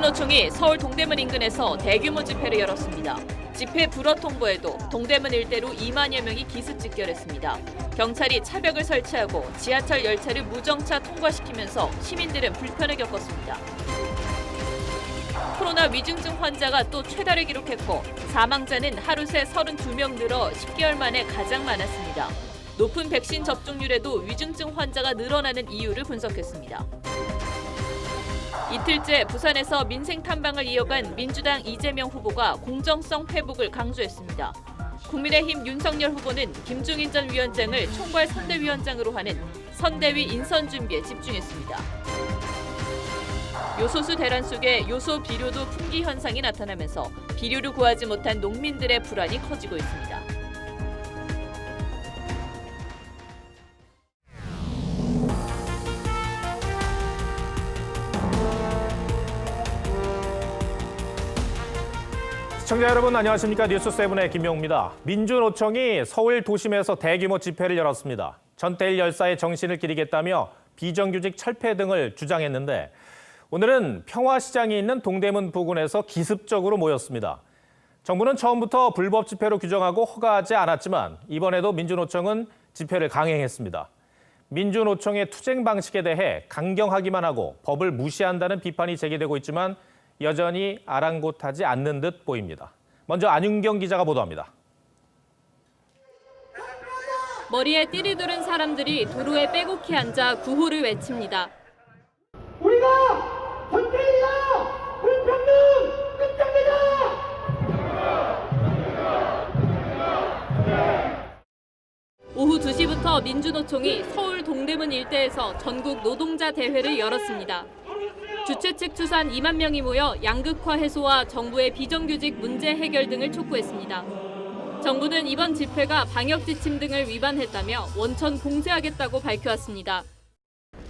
민주노총이 서울 동대문 인근에서 대규모 집회를 열었습니다. 집회 불허 통보에도 동대문 일대로 2만여 명이 기습 직결했습니다. 경찰이 차벽을 설치하고 지하철 열차를 무정차 통과시키면서 시민들은 불편을 겪었습니다. 코로나 위중증 환자가 또 최다를 기록했고 사망자는 하루 새 32명 늘어 10개월 만에 가장 많았습니다. 높은 백신 접종률에도 위중증 환자가 늘어나는 이유를 분석했습니다. 이틀째 부산에서 민생 탐방을 이어간 민주당 이재명 후보가 공정성 회복을 강조했습니다. 국민의힘 윤석열 후보는 김종인 전 위원장을 총괄 선대위원장으로 하는 선대위 인선 준비에 집중했습니다. 요소수 대란 속에 요소 비료도 품귀 현상이 나타나면서 비료를 구하지 못한 농민들의 불안이 커지고 있습니다. 시청자 여러분 안녕하십니까. 뉴스7의 김명우입니다. 민주노총이 서울 도심에서 대규모 집회를 열었습니다. 전태일 열사의 정신을 기리겠다며 비정규직 철폐 등을 주장했는데 오늘은 평화시장이 있는 동대문 부근에서 기습적으로 모였습니다. 정부는 처음부터 불법 집회로 규정하고 허가하지 않았지만 이번에도 민주노총은 집회를 강행했습니다. 민주노총의 투쟁 방식에 대해 강경하기만 하고 법을 무시한다는 비판이 제기되고 있지만 여전히 아랑곳하지 않는 듯 보입니다. 먼저 안윤경 기자가 보도합니다. 머리에 띠를 두른 사람들이 도로에 빼곡히 앉아 구호를 외칩니다. 우리가 전쟁이다! 불평등! 끝장내자! 오후 2시부터 민주노총이 서울 동대문 일대에서 전국 노동자 대회를 열었습니다. 주최 측 추산 2만 명이 모여 양극화 해소와 정부의 비정규직 문제 해결 등을 촉구했습니다. 정부는 이번 집회가 방역 지침 등을 위반했다며 원천 봉쇄하겠다고 밝혀왔습니다.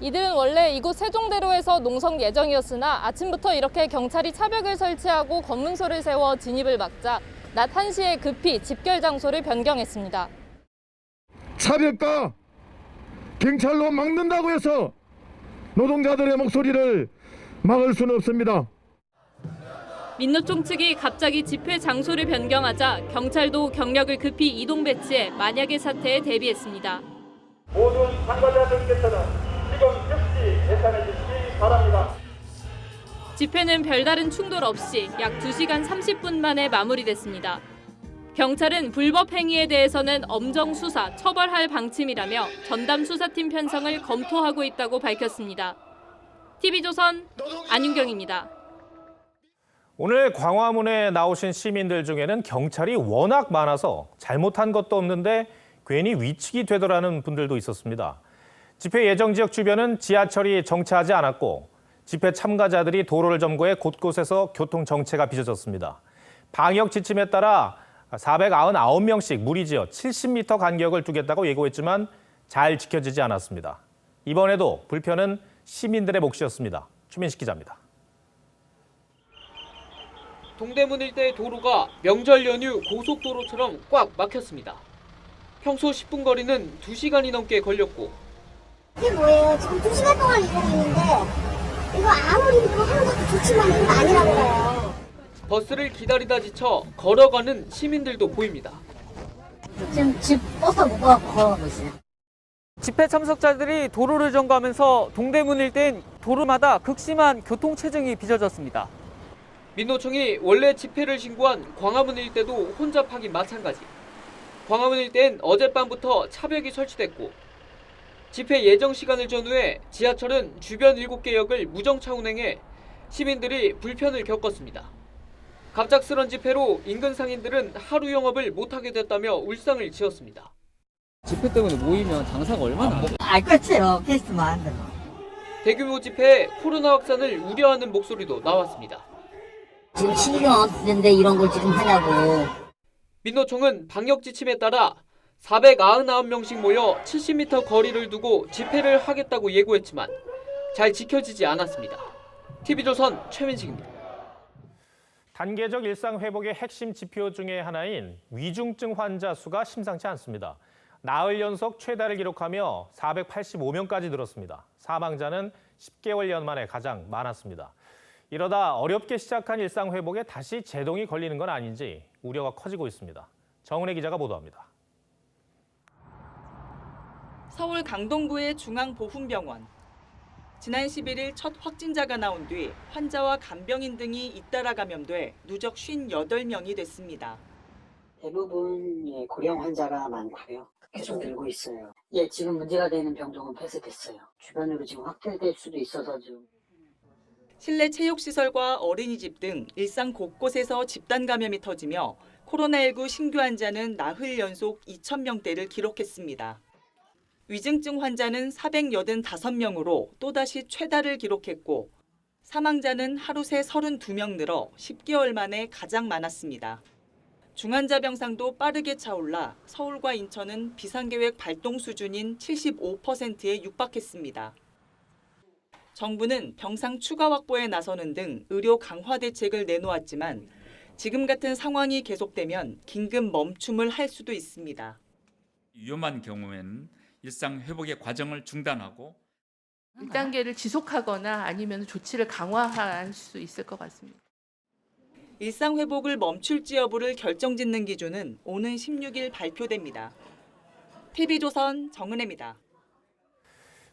이들은 원래 이곳 세종대로에서 농성 예정이었으나 아침부터 이렇게 경찰이 차벽을 설치하고 검문소를 세워 진입을 막자 낮 1시에 급히 집결 장소를 변경했습니다. 차벽과 경찰로 막는다고 해서 노동자들의 목소리를 막을 수는 없습니다. 민노총 측이 갑자기 집회 장소를 변경하자 경찰도 경력을 급히 이동 배치해 만약의 사태에 대비했습니다. 모든 참가자들께서는 지금 즉시 예산해 주시기 바랍니다. 집회는 별다른 충돌 없이 약 2시간 30분 만에 마무리됐습니다. 경찰은 불법 행위에 대해서는 엄정 수사, 처벌할 방침이라며 전담 수사팀 편성을 검토하고 있다고 밝혔습니다. TV조선 안윤경입니다. 오늘 광화문에 나오신 시민들 중에는 경찰이 워낙 많아서 잘못한 것도 없는데 괜히 위축이 되더라는 분들도 있었습니다. 집회 예정 지역 주변은 지하철이 정차하지 않았고 집회 참가자들이 도로를 점거해 곳곳에서 교통 정체가 빚어졌습니다. 방역 지침에 따라 499명씩 무리지어 70m 간격을 두겠다고 예고했지만 잘 지켜지지 않았습니다. 이번에도 불편은 시민들의 몫이었습니다. 추민식 기자입니다. 동대문 일대의 도로가 명절 연휴 고속도로처럼 꽉 막혔습니다. 평소 10분 거리는 2시간이 넘게 걸렸고 이게 뭐예요? 지금 2시간 동안 기다리는데 이거 아무리 이거 하는 것도 좋지만 이거 아니라고 해요. 버스를 기다리다 지쳐 걸어가는 시민들도 보입니다. 지금 집 버스 못 가고 걸어가고 있어요. 집회 참석자들이 도로를 점거하면서 동대문 일대엔 도로마다 극심한 교통체증이 빚어졌습니다. 민노총이 원래 집회를 신고한 광화문 일대도 혼잡하긴 마찬가지. 광화문 일대엔 어젯밤부터 차벽이 설치됐고 집회 예정 시간을 전후해 지하철은 주변 7개 역을 무정차 운행해 시민들이 불편을 겪었습니다. 갑작스런 집회로 인근 상인들은 하루 영업을 못하게 됐다며 울상을 지었습니다. 집회 때문에 모이면 장사가 얼마나 알 것이요. 페스만. 대규모 집회에 코로나 확산을 우려하는 목소리도 나왔습니다. 지금 신경 없는데 이런 걸 지금 하냐고. 민노총은 방역 지침에 따라 499명씩 모여 70m 거리를 두고 집회를 하겠다고 예고했지만 잘 지켜지지 않았습니다. TV조선 최민식입니다. 단계적 일상 회복의 핵심 지표 중에 하나인 위중증 환자 수가 심상치 않습니다. 나흘 연속 최다를 기록하며 485명까지 늘었습니다. 사망자는 10개월 연 만에 가장 많았습니다. 이러다 어렵게 시작한 일상 회복에 다시 제동이 걸리는 건 아닌지 우려가 커지고 있습니다. 정은혜 기자가 보도합니다. 서울 강동구의 중앙보훈병원. 지난 11일 첫 확진자가 나온 뒤 환자와 간병인 등이 잇따라 감염돼 누적 58명이 됐습니다. 대부분 고령 환자가 많고요. 계속 늘고 있어요. 지금 문제가 되는 병동은 폐쇄됐어요. 주변으로 지금 확대될 수도 있어서 좀. 실내 체육시설과 어린이집 등 일상 곳곳에서 집단 감염이 터지며 코로나19 신규 환자는 나흘 연속 2,000명대를 기록했습니다. 위중증 환자는 485명으로 또다시 최다를 기록했고 사망자는 하루 새 32명 늘어 10개월 만에 가장 많았습니다. 중환자 병상도 빠르게 차올라 서울과 인천은 비상계획 발동 수준인 75%에 육박했습니다. 정부는 병상 추가 확보에 나서는 등 의료 강화 대책을 내놓았지만 지금 같은 상황이 계속되면 긴급 멈춤을 할 수도 있습니다. 위험한 경우에는 일상 회복의 과정을 중단하고 1단계를 지속하거나 아니면 조치를 강화할 수 있을 것 같습니다. 일상 회복을 멈출지 여부를 결정짓는 기준은 오는 16일 발표됩니다. TV조선 정은혜입니다.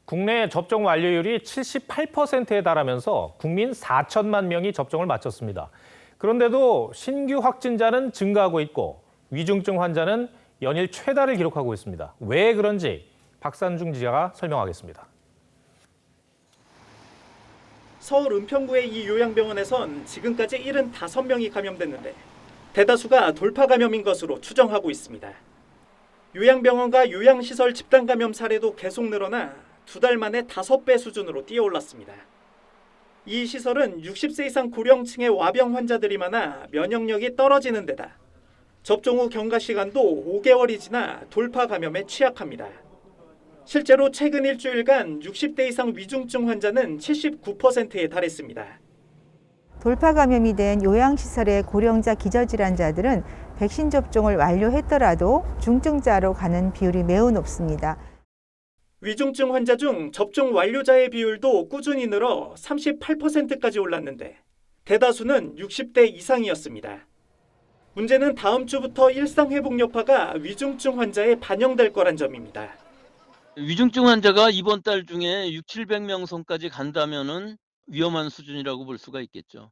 국내 접종 완료율이 78%에 달하면서 국민 4천만 명이 접종을 마쳤습니다. 그런데도 신규 확진자는 증가하고 있고 위중증 환자는 연일 최다를 기록하고 있습니다. 왜 그런지 박산중 기자가 설명하겠습니다. 서울 은평구의 이 요양병원에선 지금까지 75명이 감염됐는데 대다수가 돌파 감염인 것으로 추정하고 있습니다. 요양병원과 요양시설 집단 감염 사례도 계속 늘어나 2달 만에 5배 수준으로 뛰어올랐습니다. 이 시설은 60세 이상 고령층의 와병 환자들이 많아 면역력이 떨어지는 데다 접종 후 경과 시간도 5개월이 지나 돌파 감염에 취약합니다. 실제로 최근 일주일간 60대 이상 위중증 환자는 79%에 달했습니다. 돌파 감염이 된 요양시설의 고령자 기저질환자들은 백신 접종을 완료했더라도 중증자로 가는 비율이 매우 높습니다. 위중증 환자 중 접종 완료자의 비율도 꾸준히 늘어 38%까지 올랐는데 대다수는 60대 이상이었습니다. 문제는 다음 주부터 일상회복 여파가 위중증 환자에 반영될 거란 점입니다. 위중증 환자가 이번 달 중에 600~700명 선까지 간다면은 위험한 수준이라고 볼 수가 있겠죠.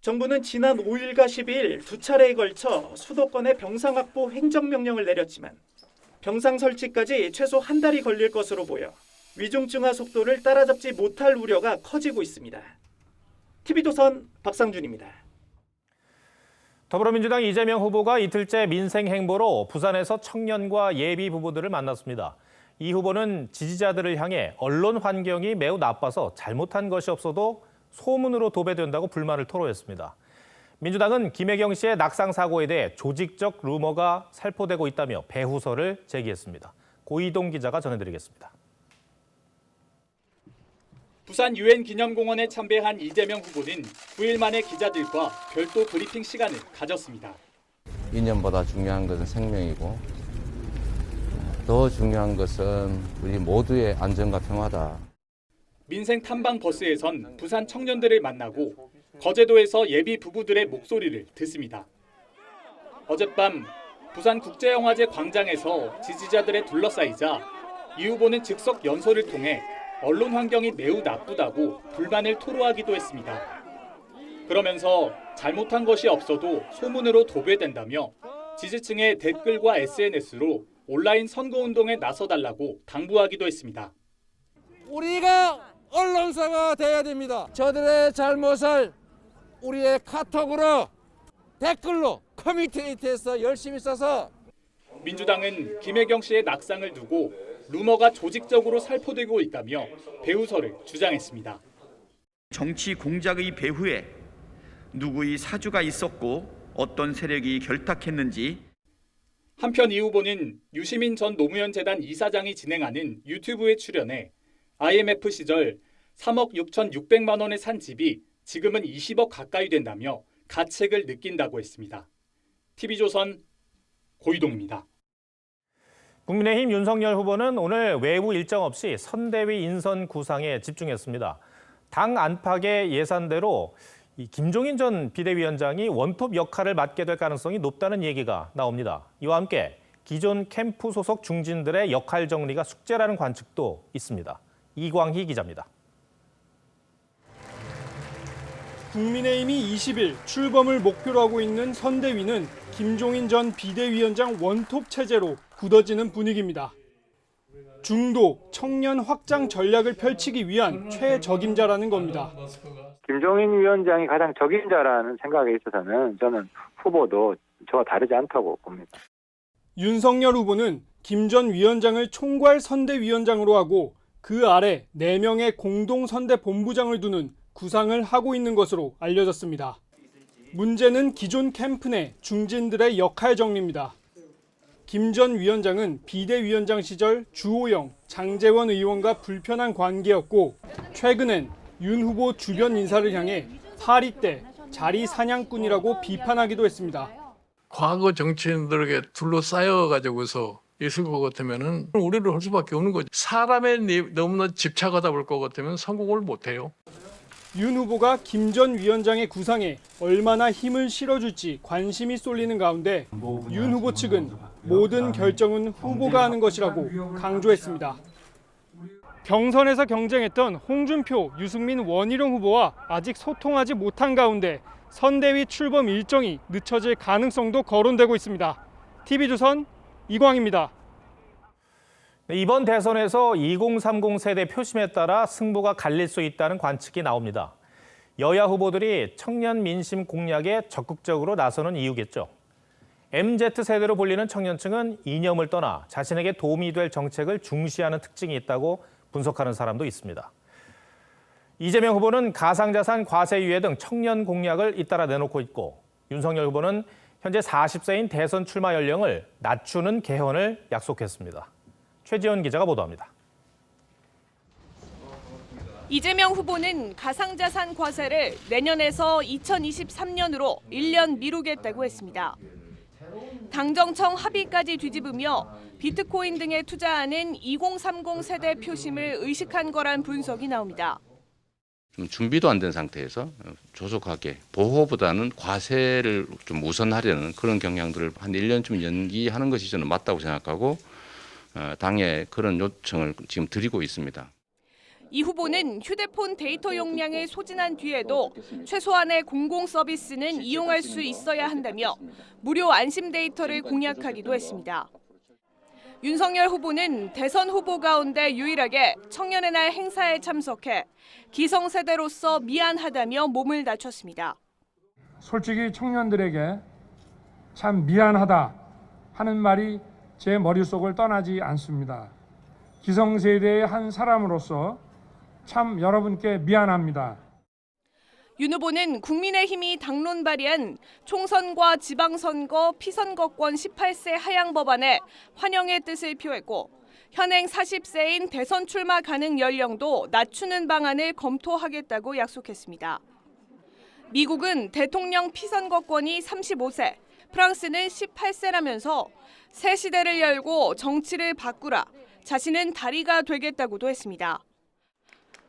정부는 지난 5일과 12일 두 차례에 걸쳐 수도권에 병상 확보 행정명령을 내렸지만 병상 설치까지 최소 한 달이 걸릴 것으로 보여 위중증화 속도를 따라잡지 못할 우려가 커지고 있습니다. TV조선 박상준입니다. 더불어민주당 이재명 후보가 이틀째 민생 행보로 부산에서 청년과 예비 부부들을 만났습니다. 이 후보는 지지자들을 향해 언론 환경이 매우 나빠서 잘못한 것이 없어도 소문으로 도배된다고 불만을 토로했습니다. 민주당은 김혜경 씨의 낙상 사고에 대해 조직적 루머가 살포되고 있다며 배후설을 제기했습니다. 고이동 기자가 전해드리겠습니다. 부산 유엔 기념공원에 참배한 이재명 후보는 9일 만에 기자들과 별도 브리핑 시간을 가졌습니다. 이념보다 중요한 것은 생명이고 더 중요한 것은 우리 모두의 안전과 평화다. 민생 탐방 버스에선 부산 청년들을 만나고 거제도에서 예비 부부들의 목소리를 듣습니다. 어젯밤 부산국제영화제 광장에서 지지자들에 둘러싸이자 이 후보는 즉석 연설을 통해 언론 환경이 매우 나쁘다고 불만을 토로하기도 했습니다. 그러면서 잘못한 것이 없어도 소문으로 도배된다며 지지층의 댓글과 SNS로 온라인 선거운동에 나서달라고 당부하기도 했습니다. 우리가 언론사가 돼야 됩니다. 저들의 잘못을 우리의 카톡으로 댓글로 커뮤니티에서 열심히 써서 민주당은 김혜경 씨의 낙상을 두고 루머가 조직적으로 살포되고 있다며 배후설을 주장했습니다. 정치 공작의 배후에 누구의 사주가 있었고 어떤 세력이 결탁했는지. 한편 이 후보는 유시민 전 노무현 재단 이사장이 진행하는 유튜브에 출연해 IMF 시절 3억 6,600만 원에 산 집이 지금은 20억 가까이 된다며 가책을 느낀다고 했습니다. TV조선 고이동입니다. 국민의힘 윤석열 후보는 오늘 외부 일정 없이 선대위 인선 구상에 집중했습니다. 당 안팎의 예산대로 이 김종인 전 비대위원장이 원톱 역할을 맡게 될 가능성이 높다는 얘기가 나옵니다. 이와 함께 기존 캠프 소속 중진들의 역할 정리가 숙제라는 관측도 있습니다. 이광희 기자입니다. 국민의힘이 20일 출범을 목표로 하고 있는 선대위는 김종인 전 비대위원장 원톱 체제로 굳어지는 분위기입니다. 중도, 청년 확장 전략을 펼치기 위한 최적임자라는 겁니다. 김종인 위원장이 가장 적임자라는 생각에 있어서는 저는 후보도 저와 다르지 않다고 봅니다. 윤석열 후보는 김 전 위원장을 총괄 선대위원장으로 하고 그 아래 4명의 공동선대본부장을 두는 구상을 하고 있는 것으로 알려졌습니다. 문제는 기존 캠프 내 중진들의 역할 정리입니다. 김 전 위원장은 비대위원장 시절 주호영, 장제원 의원과 불편한 관계였고 최근엔 윤 후보 주변 인사를 향해 파리떼, 자리 사냥꾼이라고 비판하기도 했습니다. 과거 정치인들에게 둘러싸여가지고서 있을 것 같으면은 우리를 할 수밖에 없는 거죠. 사람에 너무나 집착하다 볼 것 같으면 성공을 못해요. 윤 후보가 김 전 위원장의 구상에 얼마나 힘을 실어줄지 관심이 쏠리는 가운데 윤 후보 측은 모든 결정은 후보가 하는 것이라고 강조했습니다. 경선에서 경쟁했던 홍준표, 유승민, 원희룡 후보와 아직 소통하지 못한 가운데 선대위 출범 일정이 늦춰질 가능성도 거론되고 있습니다. TV조선 이광입니다. 이번 대선에서 2030 세대 표심에 따라 승부가 갈릴 수 있다는 관측이 나옵니다. 여야 후보들이 청년 민심 공략에 적극적으로 나서는 이유겠죠. MZ세대로 불리는 청년층은 이념을 떠나 자신에게 도움이 될 정책을 중시하는 특징이 있다고 분석하는 사람도 있습니다. 이재명 후보는 가상자산 과세 유예 등 청년 공약을 잇따라 내놓고 있고 윤석열 후보는 현재 40세인 대선 출마 연령을 낮추는 개헌을 약속했습니다. 최지연 기자가 보도합니다. 이재명 후보는 가상자산 과세를 내년에서 2023년으로 1년 미루겠다고 했습니다. 당정청 합의까지 뒤집으며 비트코인 등에 투자하는 2030 세대 표심을 의식한 거란 분석이 나옵니다. 좀 준비도 안 된 상태에서 조속하게 보호보다는 과세를 좀 우선하려는 그런 경향들을 한 1년쯤 연기하는 것이 저는 맞다고 생각하고 당에 그런 요청을 지금 드리고 있습니다. 이 후보는 휴대폰 데이터 용량을 소진한 뒤에도 최소한의 공공 서비스는 이용할 수 있어야 한다며 무료 안심 데이터를 공약하기도 했습니다. 윤석열 후보는 대선 후보 가운데 유일하게 청년의 날 행사에 참석해 기성세대로서 미안하다며 몸을 낮췄습니다. 솔직히 청년들에게 참 미안하다 하는 말이 제 머릿속을 떠나지 않습니다. 기성세대의 한 사람으로서 참 여러분께 미안합니다. 윤 후보는 국민의힘이 당론 발의한 총선과 지방선거 피선거권 18세 하향 법안에 환영의 뜻을 표했고 현행 40세인 대선 출마 가능 연령도 낮추는 방안을 검토하겠다고 약속했습니다. 미국은 대통령 피선거권이 35세, 프랑스는 18세라면서 새 시대를 열고 정치를 바꾸라, 자신은 다리가 되겠다고도 했습니다.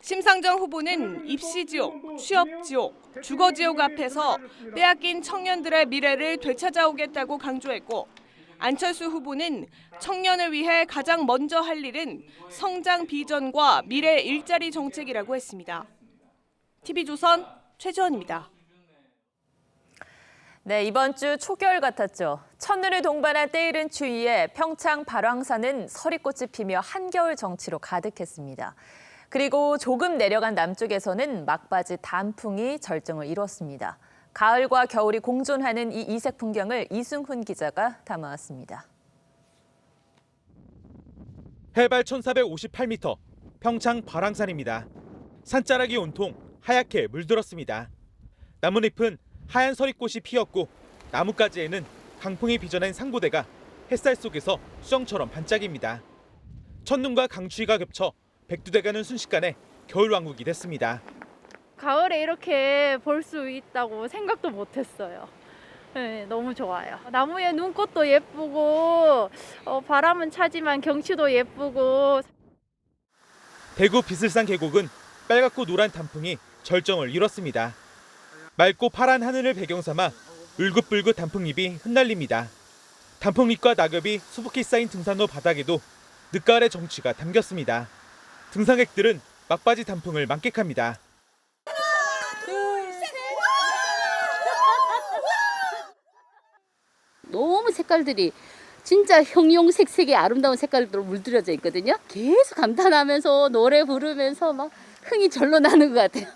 심상정 후보는 입시지옥, 취업지옥, 주거지옥 앞에서 빼앗긴 청년들의 미래를 되찾아오겠다고 강조했고 안철수 후보는 청년을 위해 가장 먼저 할 일은 성장 비전과 미래 일자리 정책이라고 했습니다. TV조선 최지원입니다. 네, 이번 주 초겨울 같았죠. 첫눈을 동반한 때이른 추위에 평창 발왕산은 서리꽃이 피며 한겨울 정취로 가득했습니다. 그리고 조금 내려간 남쪽에서는 막바지 단풍이 절정을 이뤘습니다. 가을과 겨울이 공존하는 이 이색 풍경을 이승훈 기자가 담아왔습니다. 해발 1458m, 평창 발왕산입니다. 산자락이 온통 하얗게 물들었습니다. 나뭇잎은 하얀 서리꽃이 피었고 나뭇가지에는 강풍이 빚어낸 상고대가 햇살 속에서 수정처럼 반짝입니다. 첫눈과 강추위가 겹쳐 백두대간은 순식간에 겨울왕국이 됐습니다. 가을에 이렇게 볼 수 있다고 생각도 못했어요. 네, 너무 좋아요. 나무에 눈꽃도 예쁘고 바람은 차지만 경치도 예쁘고. 대구 비슬산 계곡은 빨갛고 노란 단풍이 절정을 이뤘습니다. 맑고 파란 하늘을 배경 삼아 울긋불긋 단풍잎이 흩날립니다. 단풍잎과 낙엽이 수북히 쌓인 등산로 바닥에도 늦가을의 정취가 담겼습니다. 등산객들은 막바지 단풍을 만끽합니다. 너무 색깔들이 진짜 형용색색의 아름다운 색깔들로 물들여져 있거든요. 계속 감탄하면서 노래 부르면서 막 흥이 절로 나는 것 같아요.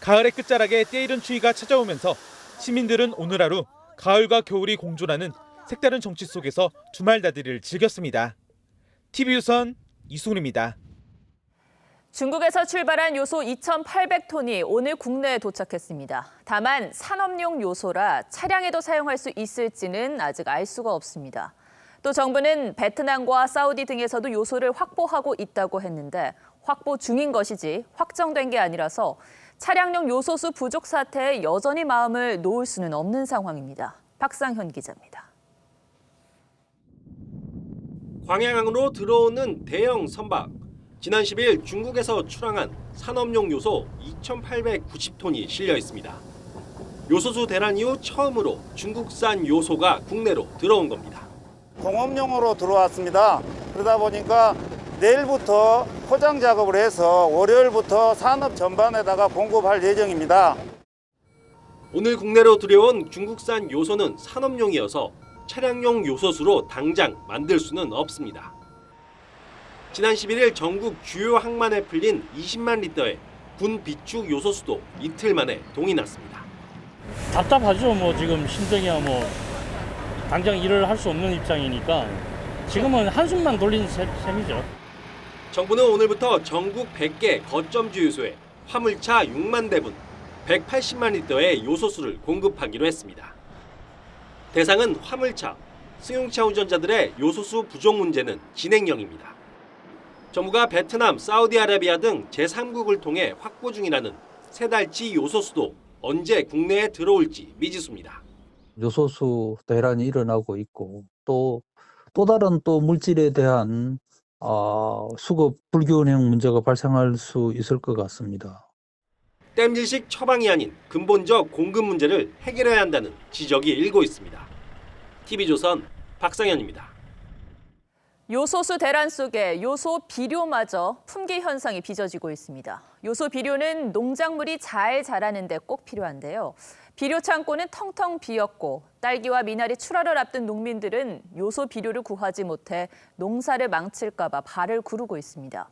가을의 끝자락에 때이른 추위가 찾아오면서 시민들은 오늘 하루 가을과 겨울이 공존하는 색다른 정취 속에서 주말 나들이를 즐겼습니다. TV조선 이승훈입니다. 중국에서 출발한 요소 2,800톤이 오늘 국내에 도착했습니다. 다만 산업용 요소라 차량에도 사용할 수 있을지는 아직 알 수가 없습니다. 또 정부는 베트남과 사우디 등에서도 요소를 확보하고 있다고 했는데 확보 중인 것이지 확정된 게 아니라서 차량용 요소수 부족 사태에 여전히 마음을 놓을 수는 없는 상황입니다. 박상현 기자입니다. 광양항으로 들어오는 대형 선박. 지난 10일 중국에서 출항한 산업용 요소 2,890톤이 실려 있습니다. 요소수 대란 이후 처음으로 중국산 요소가 국내로 들어온 겁니다. 공업용으로 들어왔습니다. 그러다 보니까 내일부터 포장 작업을 해서 월요일부터 산업 전반에다가 공급할 예정입니다. 오늘 국내로 들여온 중국산 요소는 산업용이어서 차량용 요소수로 당장 만들 수는 없습니다. 지난 11일 전국 주요 항만에 풀린 20만 리터의 군 비축 요소수도 이틀 만에 동이 났습니다. 답답하죠. 지금 심정이야 당장 일을 할 수 없는 입장이니까 지금은 한숨만 돌린 셈이죠. 정부는 오늘부터 전국 100개 거점주 요소에 화물차 6만 대분 180만 리터의 요소수를 공급하기로 했습니다. 대상은 화물차, 승용차 운전자들의 요소수 부족 문제는 진행형입니다. 정부가 베트남, 사우디아라비아 등 제3국을 통해 확보 중이라는 세 달치 요소수도 언제 국내에 들어올지 미지수입니다. 요소수 대란이 일어나고 있고 또 다른 물질에 대한 수급 불균형 문제가 발생할 수 있을 것 같습니다. 땜질식 처방이 아닌 근본적 공급 문제를 해결해야 한다는 지적이 일고 있습니다. TV조선 박상현입니다. 요소수 대란 속에 요소 비료마저 품귀 현상이 빚어지고 있습니다. 요소 비료는 농작물이 잘 자라는 데 꼭 필요한데요. 비료 창고는 텅텅 비었고 딸기와 미나리 출하를 앞둔 농민들은 요소 비료를 구하지 못해 농사를 망칠까 봐 발을 구르고 있습니다.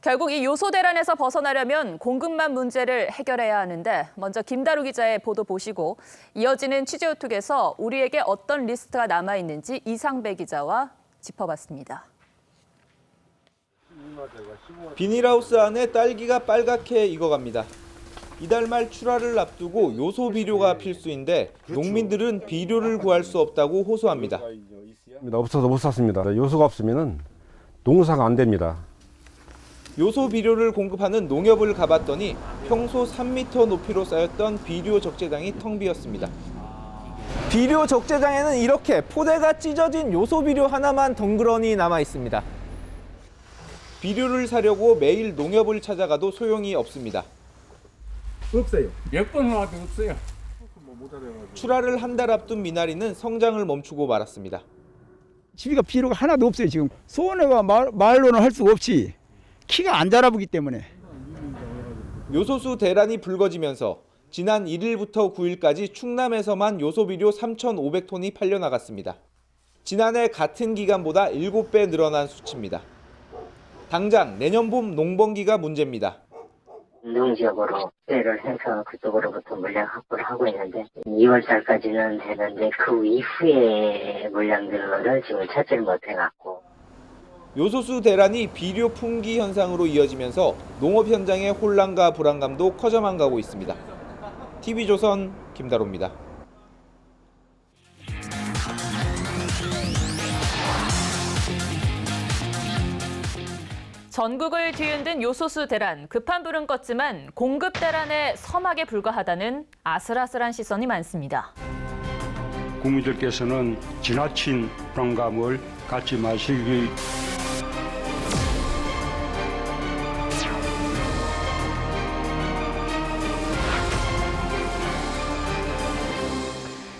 결국 이 요소 대란에서 벗어나려면 공급망 문제를 해결해야 하는데 먼저 김다루 기자의 보도 보시고 이어지는 취재우뚝에서 우리에게 어떤 리스트가 남아있는지 이상배 기자와 짚어봤습니다. 비닐하우스 안에 딸기가 빨갛게 익어갑니다. 이달 말 출하를 앞두고 요소 비료가 필수인데 농민들은 비료를 구할 수 없다고 호소합니다. 없어서 못 샀습니다. 요소가 없으면 농사가 안 됩니다. 요소 비료를 공급하는 농협을 가봤더니 평소 3m 높이로 쌓였던 비료 적재장이 텅 비었습니다. 비료 적재장에는 이렇게 포대가 찢어진 요소 비료 하나만 덩그러니 남아 있습니다. 비료를 사려고 매일 농협을 찾아가도 소용이 없습니다. 없어요. 몇 번 와도 없어요. 출하를 한 달 앞둔 미나리는 성장을 멈추고 말았습니다. 집이가 비료가 하나도 없어요. 지금 소원해가 말로는 할 수가 없지. 키가 안 자라보기 때문에. 요소수 대란이 불거지면서 지난 1일부터 9일까지 충남에서만 요소비료 3,500톤이 팔려나갔습니다. 지난해 같은 기간보다 7배 늘어난 수치입니다. 당장 내년 봄 농번기가 문제입니다. 농지역으로 수혜를 해서 그쪽으로부터 물량 확보를 하고 있는데 2월 달까지는 되는데 그 이후에 물량들을 지금 찾지를 못해갖고 요소수 대란이 비료 품귀 현상으로 이어지면서 농업 현장의 혼란과 불안감도 커져만 가고 있습니다. TV조선 김다로입니다. 전국을 뒤흔든 요소수 대란, 급한 불은 껐지만 공급 대란에 서막에 불과하다는 아슬아슬한 시선이 많습니다. 국민들께서는 지나친 불안감을 갖지 마시기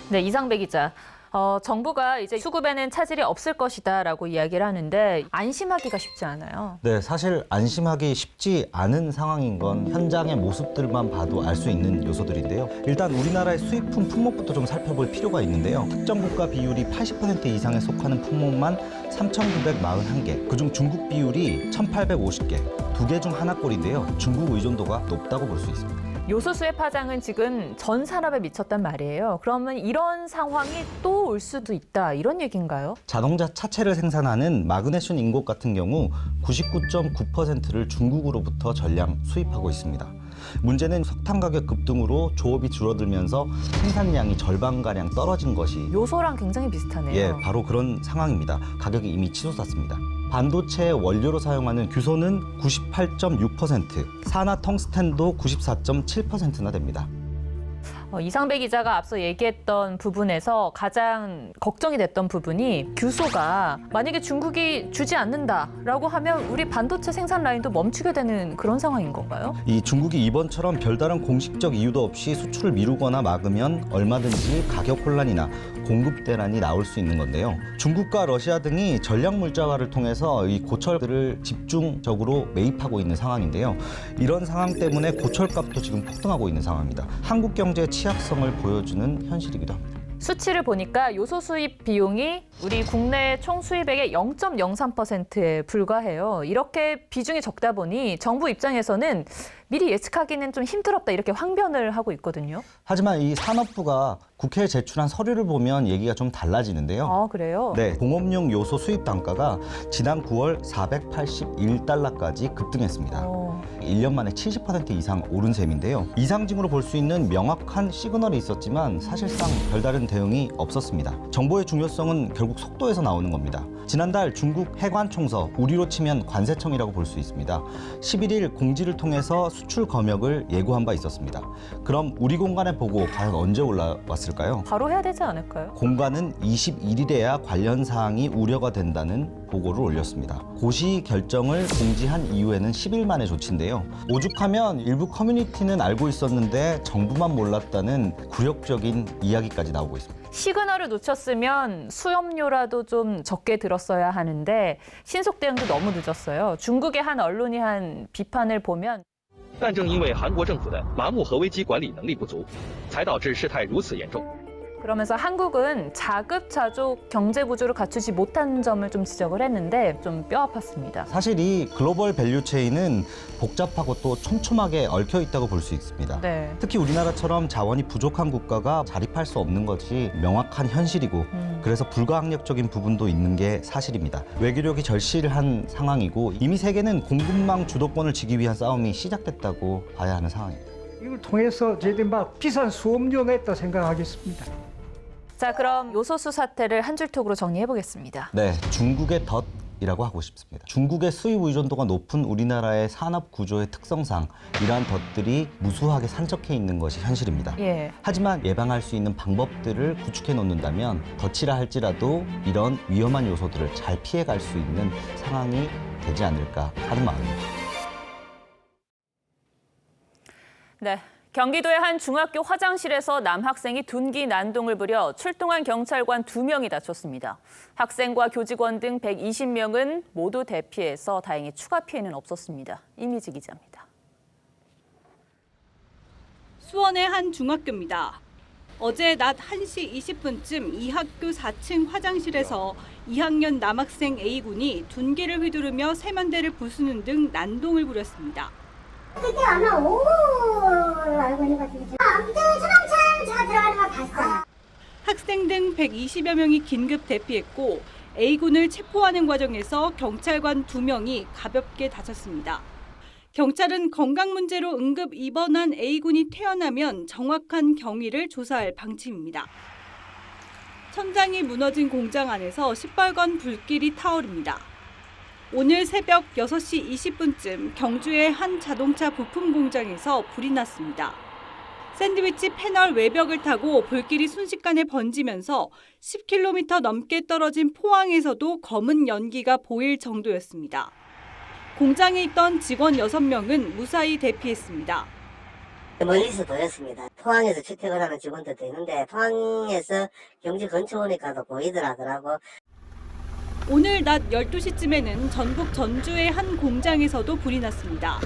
네, 이상배 기자. 정부가 이제 수급에는 차질이 없을 것이다라고 이야기를 하는데 안심하기가 쉽지 않아요. 네, 사실 안심하기 쉽지 않은 상황인 건 현장의 모습들만 봐도 알 수 있는 요소들인데요. 일단 우리나라의 수입품 품목부터 좀 살펴볼 필요가 있는데요. 특정 국가 비율이 80% 이상에 속하는 품목만 3,941개, 그중 중국 비율이 1,850개, 2개 중 하나꼴인데요. 중국 의존도가 높다고 볼 수 있습니다. 요소수의 파장은 지금 전 산업에 미쳤단 말이에요. 그러면 이런 상황이 또 올 수도 있다, 이런 얘기인가요? 자동차 차체를 생산하는 마그네슘 인got 같은 경우 99.9%를 중국으로부터 전량 수입하고 있습니다. 문제는 석탄 가격 급등으로 조업이 줄어들면서 생산량이 절반가량 떨어진 것이 요소랑 굉장히 비슷하네요. 예, 바로 그런 상황입니다. 가격이 이미 치솟았습니다. 반도체의 원료로 사용하는 규소는 98.6%, 산화 텅스텐도 94.7%나 됩니다. 이상배 기자가 앞서 얘기했던 부분에서 가장 걱정이 됐던 부분이 규소가 만약에 중국이 주지 않는다라고 하면 우리 반도체 생산 라인도 멈추게 되는 그런 상황인 건가요? 이 중국이 이번처럼 별다른 공식적 이유도 없이 수출을 미루거나 막으면 얼마든지 가격 혼란이나 공급 대란이 나올 수 있는 건데요. 중국과 러시아 등이 전략 물자화를 통해서 이 고철들을 집중적으로 매입하고 있는 상황인데요. 이런 상황 때문에 고철값도 지금 폭등하고 있는 상황입니다. 한국 경제의 취약성을 보여주는 현실이기도 합니다. 수치를 보니까 요소 수입 비용이 우리 국내 총 수입액의 0.03%에 불과해요. 이렇게 비중이 적다 보니 정부 입장에서는 미리 예측하기는 좀 힘들었다, 이렇게 항변을 하고 있거든요. 하지만 이 산업부가 국회에 제출한 서류를 보면 얘기가 좀 달라지는데요. 아, 그래요? 네, 공업용 요소 수입 단가가 지난 9월 481달러까지 급등했습니다. 1년 만에 70% 이상 오른 셈인데요. 이상징으로 볼 수 있는 명확한 시그널이 있었지만 사실상 별다른 대응이 없었습니다. 정보의 중요성은 결국 속도에서 나오는 겁니다. 지난달 중국 해관총서, 우리로 치면 관세청이라고 볼 수 있습니다. 11일 공지를 통해서 수출 검역을 예고한 바 있었습니다. 그럼 우리 공간의 보고 과연 언제 올라왔을까요? 바로 해야 되지 않을까요? 공관은 21일에야 관련 사항이 우려가 된다는 보고를 올렸습니다. 고시 결정을 공지한 이후에는 10일 만의 조치인데요. 오죽하면 일부 커뮤니티는 알고 있었는데 정부만 몰랐다는 굴욕적인 이야기까지 나오고 있습니다. 시그널을 놓쳤으면 수염료라도 좀 적게 들었어야 하는데 신속 대응도 너무 늦었어요. 중국의 한 언론이 한 비판을 보면 但正因为韩国政府的麻木核危机管理能力不足，才导致事态如此严重。 그러면서 한국은 자급자족 경제 구조를 갖추지 못한 점을 좀 지적을 했는데 좀 뼈 아팠습니다. 사실 이 글로벌 밸류체인은 복잡하고 또 촘촘하게 얽혀 있다고 볼 수 있습니다. 네. 특히 우리나라처럼 자원이 부족한 국가가 자립할 수 없는 것이 명확한 현실이고 그래서 불가항력적인 부분도 있는 게 사실입니다. 외교력이 절실한 상황이고 이미 세계는 공급망 주도권을 지기 위한 싸움이 시작됐다고 봐야 하는 상황입니다. 이걸 통해서 저희들이 막 비싼 수업료 냈다 생각하겠습니다. 자, 그럼 요소수 사태를 한 줄톡으로 정리해 보겠습니다. 네, 중국의 덫이라고 하고 싶습니다. 중국의 수입 의존도가 높은 우리나라의 산업 구조의 특성상 이러한 덫들이 무수하게 산적해 있는 것이 현실입니다. 예. 하지만 예방할 수 있는 방법들을 구축해 놓는다면 덫이라 할지라도 이런 위험한 요소들을 잘 피해갈 수 있는 상황이 되지 않을까 하는 마음입니다. 네. 경기도의 한 중학교 화장실에서 남학생이 둔기 난동을 부려 출동한 경찰관 2명이 다쳤습니다. 학생과 교직원 등 120명은 모두 대피해서 다행히 추가 피해는 없었습니다. 이미지 기자입니다. 수원의 한 중학교입니다. 어제 낮 1시 20분쯤 이 학교 4층 화장실에서 2학년 남학생 A군이 둔기를 휘두르며 세면대를 부수는 등 난동을 부렸습니다. 그때 아마 오후로 알고 있는 것 같은데 아무튼 소방차 제가 들어가는 걸 봤어요. 학생 등 120여 명이 긴급 대피했고 A군을 체포하는 과정에서 경찰관 2명이 가볍게 다쳤습니다. 경찰은 건강 문제로 응급 입원한 A군이 퇴원하면 정확한 경위를 조사할 방침입니다. 천장이 무너진 공장 안에서 시뻘건 불길이 타오릅니다. 오늘 새벽 6시 20분쯤 경주의 한 자동차 부품 공장에서 불이 났습니다. 샌드위치 패널 외벽을 타고 불길이 순식간에 번지면서 10km 넘게 떨어진 포항에서도 검은 연기가 보일 정도였습니다. 공장에 있던 직원 6명은 무사히 대피했습니다. 멀리서 보였습니다. 포항에서 주택을 하는 직원들도 있는데 포항에서 경주 근처 오니까도 보이더라 하더라고. 오늘 낮 12시쯤에는 전북 전주의 한 공장에서도 불이 났습니다.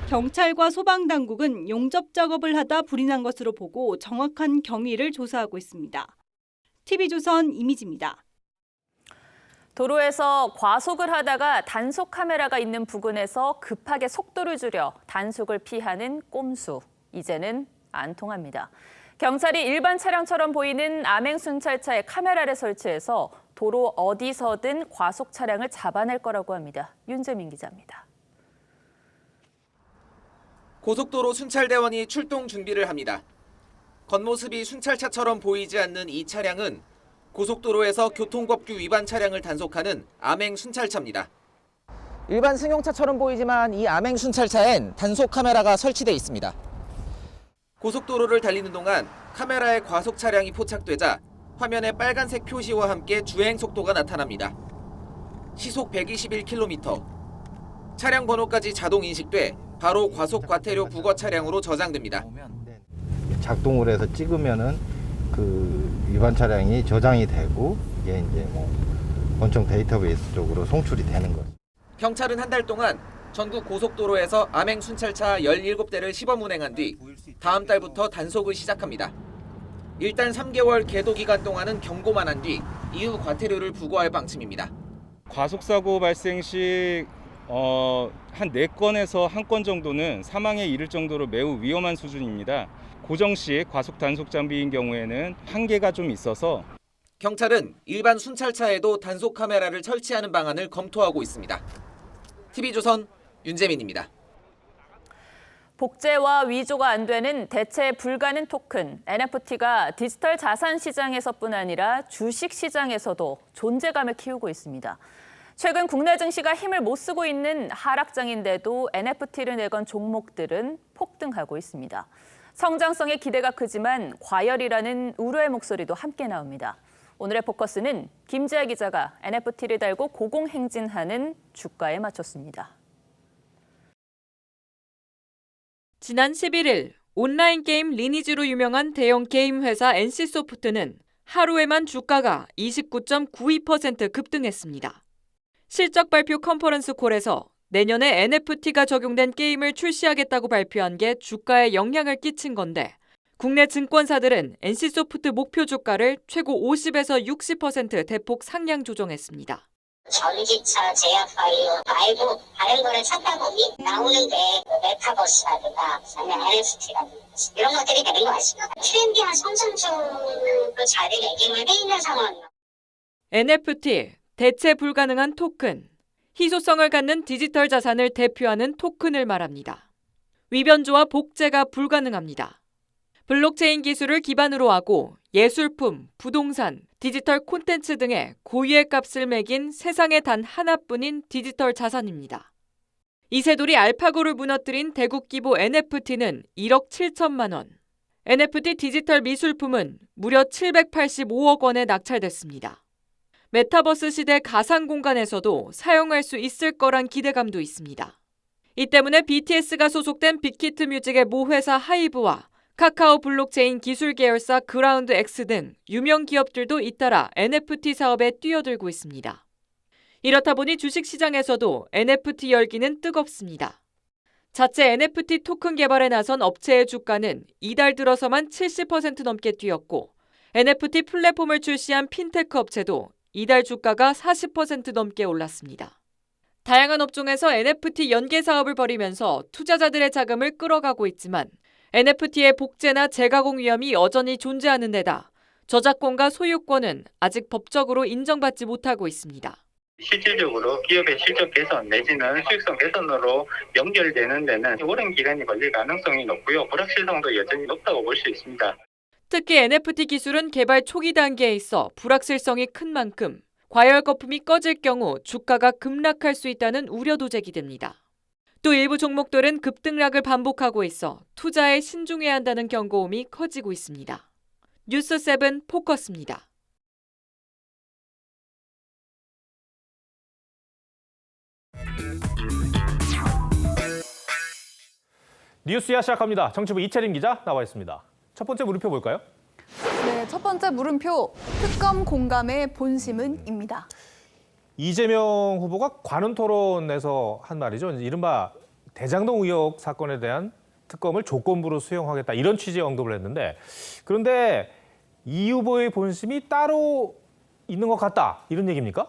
경찰과 소방당국은 용접 작업을 하다 불이 난 것으로 보고 정확한 경위를 조사하고 있습니다. TV조선 이미지입니다. 도로에서 과속을 하다가 단속 카메라가 있는 부근에서 급하게 속도를 줄여 단속을 피하는 꼼수. 이제는 안 통합니다. 경찰이 일반 차량처럼 보이는 암행순찰차에 카메라를 설치해서 도로 어디서든 과속 차량을 잡아낼 거라고 합니다. 윤재민 기자입니다. 고속도로 순찰대원이 출동 준비를 합니다. 겉모습이 순찰차처럼 보이지 않는 이 차량은 고속도로에서 교통법규 위반 차량을 단속하는 암행 순찰차입니다. 일반 승용차처럼 보이지만 이 암행 순찰차엔 단속 카메라가 설치돼 있습니다. 고속도로를 달리는 동안 카메라에 과속 차량이 포착되자 화면에 빨간색 표시와 함께 주행 속도가 나타납니다. 시속 121km. 차량 번호까지 자동 인식돼 바로 과속 과태료 부과 차량으로 저장됩니다. 작동을 해서 찍으면은 그 위반 차량이 저장이 되고 이게 이제 원청 데이터베이스 쪽으로 송출이 되는 거죠. 경찰은 한 달 동안 전국 고속도로에서 암행 순찰차 17대를 시범 운행한 뒤 다음 달부터 단속을 시작합니다. 일단 3개월 계도 기간 동안은 경고만 한 뒤 이후 과태료를 부과할 방침입니다. 과속사고 발생 시 한 4건에서 1건 정도는 사망에 이를 정도로 매우 위험한 수준입니다. 고정식 과속 단속 장비인 경우에는 한계가 좀 있어서 경찰은 일반 순찰차에도 단속 카메라를 설치하는 방안을 검토하고 있습니다. TV조선 윤재민입니다. 복제와 위조가 안 되는 대체 불가능 토큰, NFT가 디지털 자산 시장에서뿐 아니라 주식 시장에서도 존재감을 키우고 있습니다. 최근 국내 증시가 힘을 못 쓰고 있는 하락장인데도 NFT를 내건 종목들은 폭등하고 있습니다. 성장성에 기대가 크지만 과열이라는 우려의 목소리도 함께 나옵니다. 오늘의 포커스는 김지아 기자가 NFT를 달고 고공행진하는 주가에 맞췄습니다. 지난 11일 온라인 게임 리니지로 유명한 대형 게임 회사 NC소프트는 하루에만 주가가 29.92% 급등했습니다. 실적 발표 컨퍼런스 콜에서 내년에 NFT가 적용된 게임을 출시하겠다고 발표한 게 주가에 영향을 끼친 건데 국내 증권사들은 NC소프트 목표 주가를 최고 50에서 60% 대폭 상향 조정했습니다. 전기차, 제약바이오 말고 다른 거를 찾다 보니 나오는데 메타버스라든가 아니면 NFT라든가 이런 것들이 되는 것 같습니다. 트렌디한 성장적으로 자리매김을 해 있는 상황이에요. NFT, 대체 불가능한 토큰, 희소성을 갖는 디지털 자산을 대표하는 토큰을 말합니다. 위변조와 복제가 불가능합니다. 블록체인 기술을 기반으로 하고 예술품, 부동산, 디지털 콘텐츠 등의 고유의 값을 매긴 세상에 단 하나뿐인 디지털 자산입니다. 이세돌이 알파고를 무너뜨린 대국 기보 NFT는 1억 7천만 원. NFT 디지털 미술품은 무려 785억 원에 낙찰됐습니다. 메타버스 시대 가상 공간에서도 사용할 수 있을 거란 기대감도 있습니다. 이 때문에 BTS가 소속된 빅히트 뮤직의 모회사 하이브와 카카오 블록체인 기술 계열사 그라운드 X 등 유명 기업들도 잇따라 NFT 사업에 뛰어들고 있습니다. 이렇다 보니 주식시장에서도 NFT 열기는 뜨겁습니다. 자체 NFT 토큰 개발에 나선 업체의 주가는 이달 들어서만 70% 넘게 뛰었고 NFT 플랫폼을 출시한 핀테크 업체도 이달 주가가 40% 넘게 올랐습니다. 다양한 업종에서 NFT 연계 사업을 벌이면서 투자자들의 자금을 끌어가고 있지만 NFT의 복제나 재가공 위험이 여전히 존재하는 데다 저작권과 소유권은 아직 법적으로 인정받지 못하고 있습니다. 실질적으로 기업의 실적 개선 내지는 수익성 개선으로 연결되는 데는 오랜 기간이 걸릴 가능성이 높고요. 불확실성도 여전히 높다고 볼 수 있습니다. 특히 NFT 기술은 개발 초기 단계에 있어 불확실성이 큰 만큼 과열 거품이 꺼질 경우 주가가 급락할 수 있다는 우려도 제기됩니다. 또 일부 종목들은 급등락을 반복하고 있어 투자에 신중해야 한다는 경고음이 커지고 있습니다. 뉴스7 포커스입니다. 뉴스야 시작합니다. 정치부 이채림 기자 나와 있습니다. 첫 번째 물음표 볼까요? 네, 첫 번째 물음표 특검 공감의 본심은입니다. 이재명 후보가 관훈 토론에서 한 말이죠. 이른바 대장동 의혹 사건에 대한 특검을 조건부로 수용하겠다 이런 취지의 언급을 했는데 그런데 이 후보의 본심이 따로 있는 것 같다 이런 얘기입니까?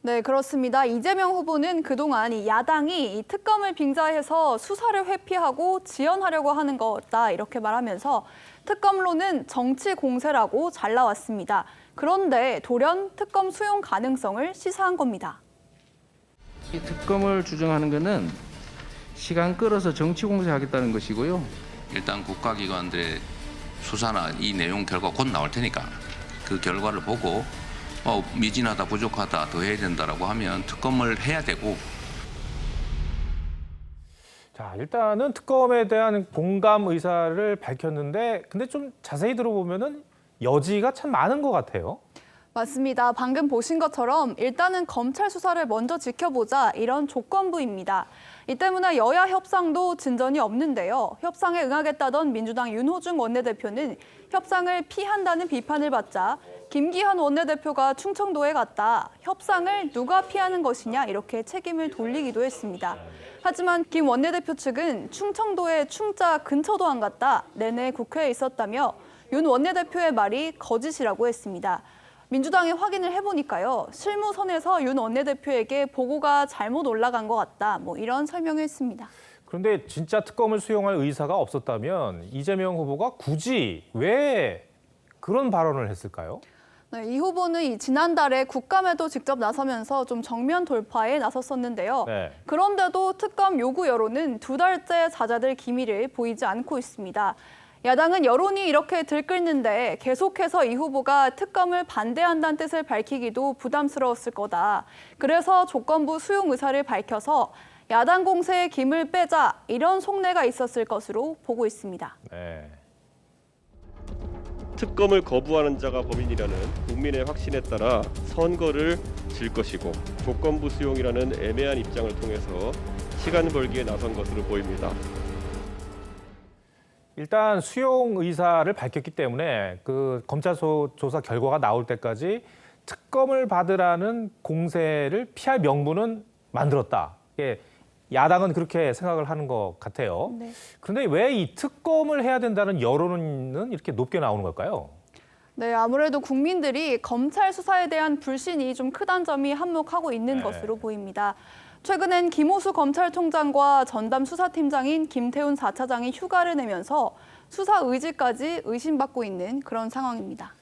네, 그렇습니다. 이재명 후보는 그동안 이 야당이 이 특검을 빙자해서 수사를 회피하고 지연하려고 하는 거다 이렇게 말하면서 특검론은 정치 공세라고 잘 나왔습니다. 그런데 돌연 특검 수용 가능성을 시사한 겁니다. 이 특검을 주장하는 것은 시간 끌어서 정치 공세하겠다는 것이고요. 일단 국가기관들의 수사나 이 내용 결과 곧 나올 테니까 그 결과를 보고 미진하다, 부족하다, 더 해야 된다라고 하면 특검을 해야 되고. 자, 일단은 특검에 대한 공감 의사를 밝혔는데 근데 좀 자세히 들어보면은 여지가 참 많은 것 같아요. 맞습니다. 방금 보신 것처럼 일단은 검찰 수사를 먼저 지켜보자 이런 조건부입니다. 이 때문에 여야 협상도 진전이 없는데요. 협상에 응하겠다던 민주당 윤호중 원내대표는 협상을 피한다는 비판을 받자 김기현 원내대표가 충청도에 갔다 협상을 누가 피하는 것이냐 이렇게 책임을 돌리기도 했습니다. 하지만 김 원내대표 측은 충청도에 충자 근처도 안 갔다 내내 국회에 있었다며 윤 원내대표의 말이 거짓이라고 했습니다. 민주당이 확인을 해보니까요. 실무선에서 윤 원내대표에게 보고가 잘못 올라간 것 같다. 이런 설명을 했습니다. 그런데 진짜 특검을 수용할 의사가 없었다면 이재명 후보가 굳이 왜 그런 발언을 했을까요? 네, 이 후보는 지난달에 국감에도 직접 나서면서 좀 정면 돌파에 나섰었는데요. 네. 그런데도 특검 요구 여론은 2달째 잦아들 기미를 보이지 않고 있습니다. 야당은 여론이 이렇게 들끓는데 계속해서 이 후보가 특검을 반대한다는 뜻을 밝히기도 부담스러웠을 거다. 그래서 조건부 수용 의사를 밝혀서 야당 공세의 김을 빼자 이런 속내가 있었을 것으로 보고 있습니다. 네. 특검을 거부하는 자가 범인이라는 국민의 확신에 따라 선거를 질 것이고 조건부 수용이라는 애매한 입장을 통해서 시간 벌기에 나선 것으로 보입니다. 일단 수용 의사를 밝혔기 때문에 그 검찰 조사 결과가 나올 때까지 특검을 받으라는 공세를 피할 명분은 만들었다. 야당은 그렇게 생각을 하는 것 같아요. 네. 그런데 왜 이 특검을 해야 된다는 여론은 이렇게 높게 나오는 걸까요? 네, 아무래도 국민들이 검찰 수사에 대한 불신이 좀 크다는 점이 한몫하고 있는 것으로 보입니다. 최근엔 김호수 검찰총장과 전담 수사팀장인 김태훈 4차장이 휴가를 내면서 수사 의지까지 의심받고 있는 그런 상황입니다.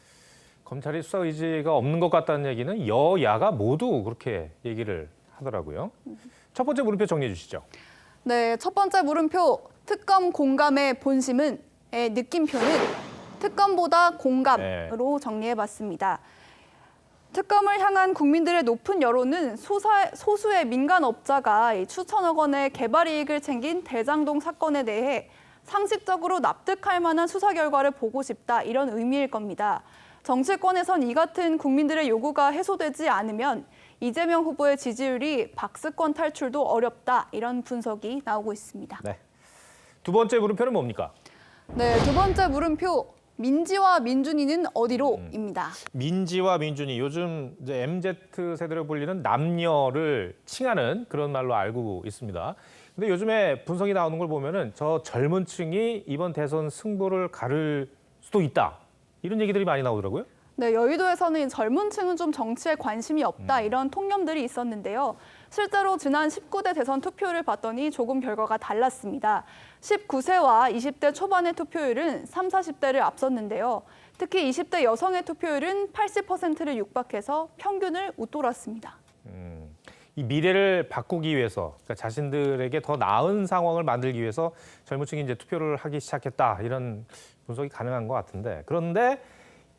검찰이 수사 의지가 없는 것 같다는 얘기는 여야가 모두 그렇게 얘기를 하더라고요. 첫 번째 물음표 정리해 주시죠. 네, 첫 번째 물음표 특검 공감의 본심은 느낌표는 특검보다 공감으로 정리해봤습니다. 특검을 향한 국민들의 높은 여론은 소수의 민간업자가 수천억 원의 개발 이익을 챙긴 대장동 사건에 대해 상식적으로 납득할 만한 수사 결과를 보고 싶다 이런 의미일 겁니다. 정치권에선 이 같은 국민들의 요구가 해소되지 않으면 이재명 후보의 지지율이 박스권 탈출도 어렵다 이런 분석이 나오고 있습니다. 네. 두 번째 물음표는 뭡니까? 네, 두 번째 물음표 민지와 민준이는 어디로?입니다. 민지와 민준이 요즘 이제 MZ세대로 불리는 남녀를 칭하는 그런 말로 알고 있습니다. 근데 요즘에 분석이 나오는 걸 보면은 저 젊은 층이 이번 대선 승부를 가를 수도 있다. 이런 얘기들이 많이 나오더라고요. 네, 여의도에서는 젊은 층은 좀 정치에 관심이 없다 이런 통념들이 있었는데요. 실제로 지난 19대 대선 투표를 봤더니 조금 결과가 달랐습니다. 19세와 20대 초반의 투표율은 30, 40대를 앞섰는데요. 특히 20대 여성의 투표율은 80%를 육박해서 평균을 웃돌았습니다. 이 미래를 바꾸기 위해서 그러니까 자신들에게 더 나은 상황을 만들기 위해서 젊은 층이 이제 투표를 하기 시작했다 이런 분석이 가능한 것 같은데 그런데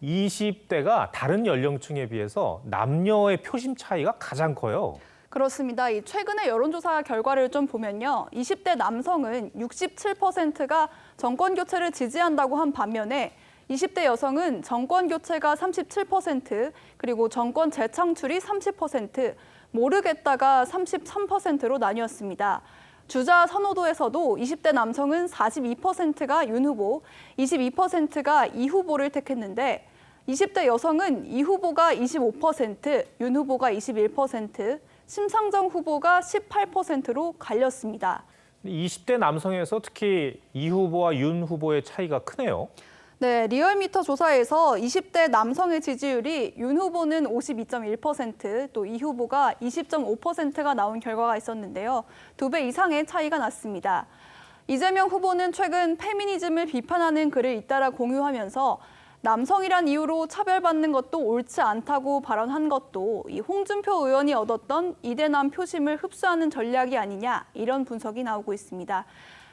20대가 다른 연령층에 비해서 남녀의 표심 차이가 가장 커요. 그렇습니다. 이 최근의 여론조사 결과를 좀 보면요. 20대 남성은 67%가 정권 교체를 지지한다고 한 반면에 20대 여성은 정권 교체가 37%, 그리고 정권 재창출이 30%, 모르겠다가 33%로 나뉘었습니다. 주자 선호도에서도 20대 남성은 42%가 윤 후보, 22%가 이 후보를 택했는데 20대 여성은 이 후보가 25%, 윤 후보가 21%, 심상정 후보가 18%로 갈렸습니다. 20대 남성에서 특히 이 후보와 윤 후보의 차이가 크네요. 네, 리얼미터 조사에서 20대 남성의 지지율이 윤 후보는 52.1%, 또 이 후보가 20.5%가 나온 결과가 있었는데요. 2배 이상의 차이가 났습니다. 이재명 후보는 최근 페미니즘을 비판하는 글을 잇따라 공유하면서 남성이란 이유로 차별받는 것도 옳지 않다고 발언한 것도 이 홍준표 의원이 얻었던 이대남 표심을 흡수하는 전략이 아니냐, 이런 분석이 나오고 있습니다.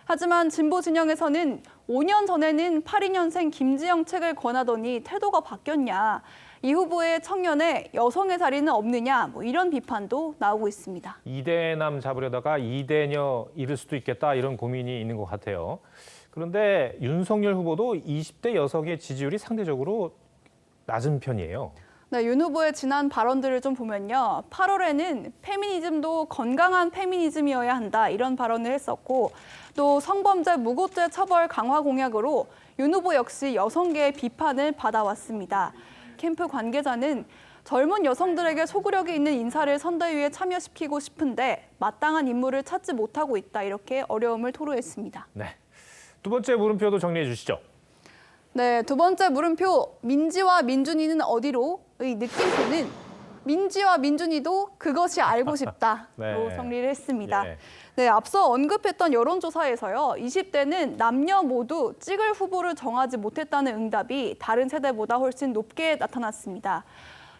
하지만 진보 진영에서는 5년 전에는 82년생 김지영 책을 권하더니 태도가 바뀌었냐, 이 후보의 청년에 여성의 자리는 없느냐, 이런 비판도 나오고 있습니다. 이대남 잡으려다가 이대녀 잃을 수도 있겠다, 이런 고민이 있는 것 같아요. 그런데 윤석열 후보도 20대 여성의 지지율이 상대적으로 낮은 편이에요. 네, 윤 후보의 지난 발언들을 좀 보면요. 8월에는 페미니즘도 건강한 페미니즘이어야 한다, 이런 발언을 했었고, 또 성범죄 무고죄 처벌 강화 공약으로 윤 후보 역시 여성계의 비판을 받아왔습니다. 캠프 관계자는 젊은 여성들에게 소구력이 있는 인사를 선대위에 참여시키고 싶은데 마땅한 인물을 찾지 못하고 있다, 이렇게 어려움을 토로했습니다. 네, 두 번째 물음표도 정리해 주시죠. 네, 두 번째 물음표, 민지와 민준이는 어디로? 의 느낌표는 민지와 민준이도 그것이 알고 싶다로 네. 정리를 했습니다. 예. 네, 앞서 언급했던 여론조사에서요, 20대는 남녀 모두 찍을 후보를 정하지 못했다는 응답이 다른 세대보다 훨씬 높게 나타났습니다.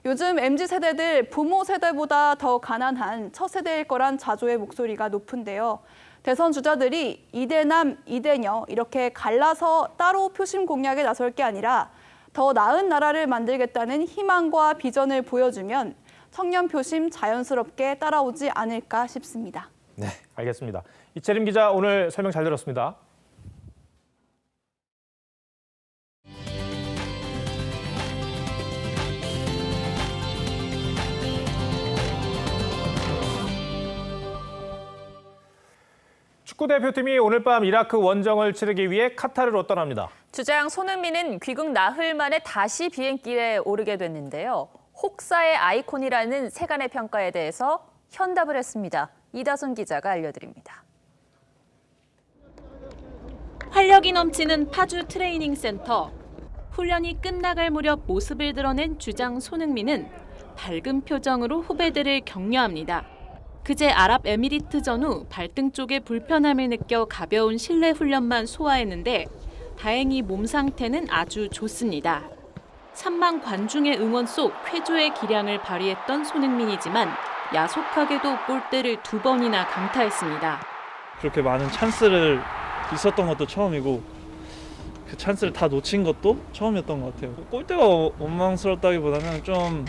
요즘 MZ세대들 부모 세대보다 더 가난한 첫 세대일 거란 자조의 목소리가 높은데요. 대선 주자들이 이대남, 이대녀 이렇게 갈라서 따로 표심 공략에 나설 게 아니라 더 나은 나라를 만들겠다는 희망과 비전을 보여주면 청년 표심 자연스럽게 따라오지 않을까 싶습니다. 네, 알겠습니다. 이채림 기자, 오늘 설명 잘 들었습니다. 축구대표팀이 오늘 밤 이라크 원정을 치르기 위해 카타르로 떠납니다. 주장 손흥민은 귀국 나흘 만에 다시 비행기에 오르게 됐는데요. 혹사의 아이콘이라는 세간의 평가에 대해서 현답을 했습니다. 이다솜 기자가 알려드립니다. 활력이 넘치는 파주 트레이닝 센터. 훈련이 끝나갈 무렵 모습을 드러낸 주장 손흥민은 밝은 표정으로 후배들을 격려합니다. 그제 아랍에미리트 전후 발등 쪽에 불편함을 느껴 가벼운 실내 훈련만 소화했는데 다행히 몸 상태는 아주 좋습니다. 3만 관중의 응원 속 쾌조의 기량을 발휘했던 손흥민이지만 야속하게도 골대를 2번이나 강타했습니다. 그렇게 많은 찬스를 있었던 것도 처음이고 그 찬스를 다 놓친 것도 처음이었던 것 같아요. 골대가 원망스럽다기보다는 좀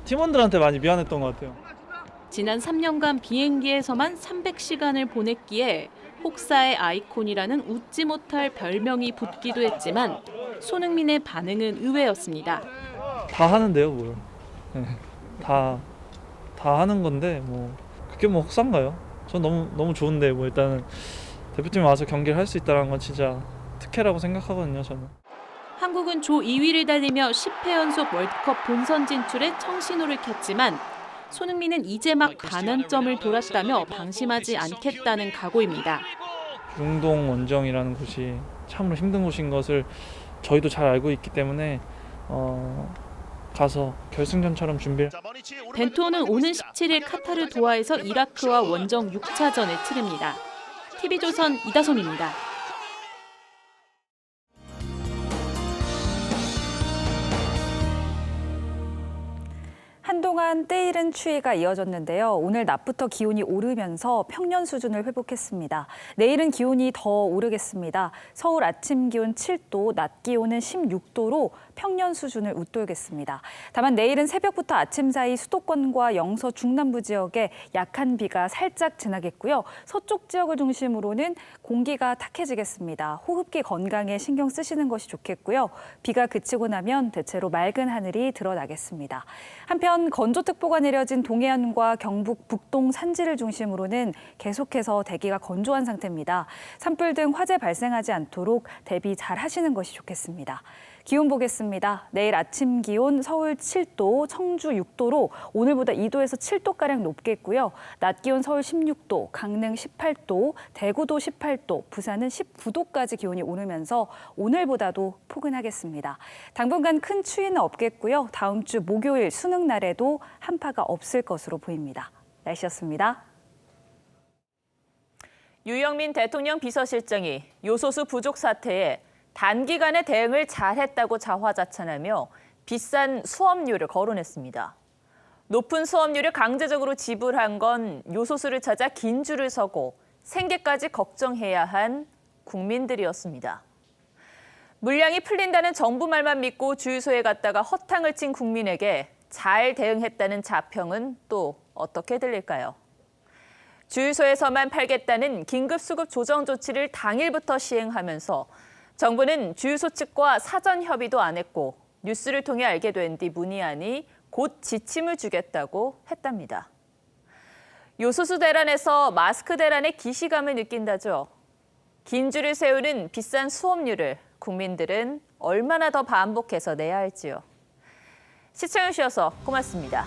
팀원들한테 많이 미안했던 것 같아요. 지난 3년간 비행기에서만 300시간을 보냈기에 혹사의 아이콘이라는 웃지 못할 별명이 붙기도 했지만 손흥민의 반응은 의외였습니다. 다 하는데요, 뭘. 네, 다 하는 건데 뭐 그게 뭐 혹사인가요? 전 너무 좋은데 뭐 일단은 대표팀에 와서 경기를 할 수 있다는 건 진짜 특혜라고 생각하거든요, 저는. 한국은 조 2위를 달리며 10회 연속 월드컵 본선 진출에 청신호를 켰지만 손흥민은 이제 막 반환점을 돌았다며 방심하지 않겠다는 각오입니다. 중동 원정이라는 곳이 참으로 힘든 곳인 것을 저희도 잘 알고 있기 때문에 가서 결승전처럼 준비를. 벤투호는 오는 17일 카타르 도하에서 이라크와 원정 6차전을 치릅니다. TV조선 이다솜입니다. 한동안 때이른 추위가 이어졌는데요. 오늘 낮부터 기온이 오르면서 평년 수준을 회복했습니다. 내일은 기온이 더 오르겠습니다. 서울 아침 기온 7도, 낮 기온은 16도로 평년 수준을 웃돌겠습니다. 다만 내일은 새벽부터 아침 사이 수도권과 영서 중남부 지역에 약한 비가 살짝 지나겠고요. 서쪽 지역을 중심으로는 공기가 탁해지겠습니다. 호흡기 건강에 신경 쓰시는 것이 좋겠고요. 비가 그치고 나면 대체로 맑은 하늘이 드러나겠습니다. 한편 건조특보가 내려진 동해안과 경북 북동 산지를 중심으로는 계속해서 대기가 건조한 상태입니다. 산불 등 화재 발생하지 않도록 대비 잘 하시는 것이 좋겠습니다. 기온 보겠습니다. 내일 아침 기온 서울 7도, 청주 6도로 오늘보다 2도에서 7도가량 높겠고요. 낮 기온 서울 16도, 강릉 18도, 대구도 18도, 부산은 19도까지 기온이 오르면서 오늘보다도 포근하겠습니다. 당분간 큰 추위는 없겠고요. 다음 주 목요일 수능 날에도 한파가 없을 것으로 보입니다. 날씨였습니다. 유영민 대통령 비서실장이 요소수 부족 사태에 단기간에 대응을 잘했다고 자화자찬하며 비싼 수업료를 거론했습니다. 높은 수업료를 강제적으로 지불한 건 요소수를 찾아 긴 줄을 서고 생계까지 걱정해야 한 국민들이었습니다. 물량이 풀린다는 정부 말만 믿고 주유소에 갔다가 허탕을 친 국민에게 잘 대응했다는 자평은 또 어떻게 들릴까요? 주유소에서만 팔겠다는 긴급수급 조정 조치를 당일부터 시행하면서 정부는 주유소 측과 사전 협의도 안 했고 뉴스를 통해 알게 된 뒤 문의하니 곧 지침을 주겠다고 했답니다. 요소수 대란에서 마스크 대란의 기시감을 느낀다죠. 긴 줄을 세우는 비싼 수업료를 국민들은 얼마나 더 반복해서 내야 할지요. 시청해주셔서 고맙습니다.